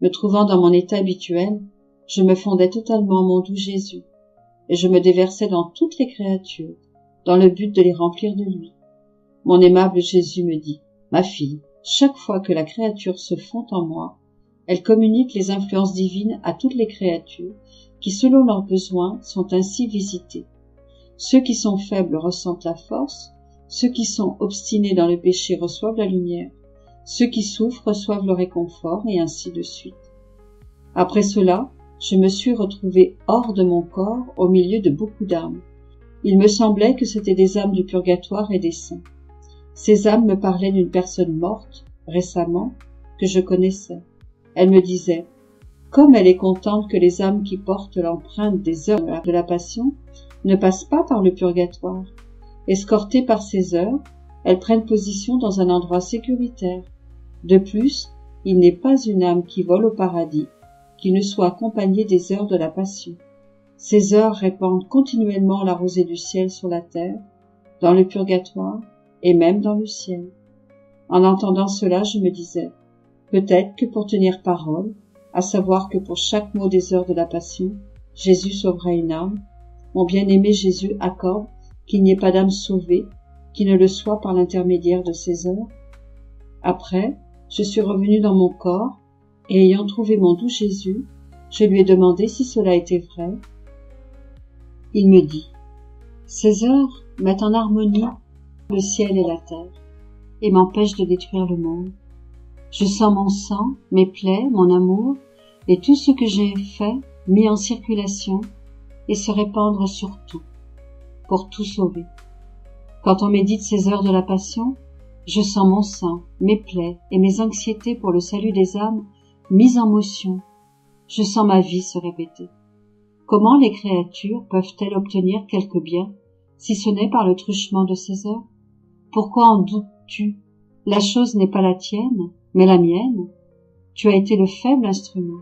Me trouvant dans mon état habituel, je me fondais totalement en mon doux Jésus, et je me déversais dans toutes les créatures, dans le but de les remplir de lui. Mon aimable Jésus me dit, « Ma fille, chaque fois que la créature se fond en moi, elle communique les influences divines à toutes les créatures qui, selon leurs besoins, sont ainsi visitées. Ceux qui sont faibles ressentent la force, ceux qui sont obstinés dans le péché reçoivent la lumière, ceux qui souffrent reçoivent le réconfort, et ainsi de suite. Après cela, je me suis retrouvée hors de mon corps au milieu de beaucoup d'âmes. Il me semblait que c'étaient des âmes du purgatoire et des saints. Ces âmes me parlaient d'une personne morte, récemment, que je connaissais. Elles me disaient, comme elle est contente que les âmes qui portent l'empreinte des heures de la passion ne passent pas par le purgatoire. Escortées par ces heures, elles prennent position dans un endroit sécuritaire. De plus, il n'est pas une âme qui vole au paradis qui ne soit accompagnée des heures de la passion. Ces heures répandent continuellement la rosée du ciel sur la terre, dans le purgatoire et même dans le ciel. En entendant cela, je me disais, peut-être que pour tenir parole, à savoir que pour chaque mot des heures de la passion, Jésus sauvera une âme, mon bien-aimé Jésus accorde qu'il n'y ait pas d'âme sauvée qui ne le soit par l'intermédiaire de ces heures. Après, je suis revenue dans mon corps, et ayant trouvé mon doux Jésus, je lui ai demandé si cela était vrai. Il me dit, « Ces heures mettent en harmonie le ciel et la terre, et m'empêchent de détruire le monde. Je sens mon sang, mes plaies, mon amour, et tout ce que j'ai fait mis en circulation et se répandre sur tout, pour tout sauver. Quand on médite ces heures de la passion, je sens mon sang, mes plaies et mes anxiétés pour le salut des âmes mises en motion. Je sens ma vie se répéter. Comment les créatures peuvent-elles obtenir quelque bien, si ce n'est par le truchement de ces heures? Pourquoi en doutes-tu? La chose n'est pas la tienne, mais la mienne. Tu as été le faible instrument.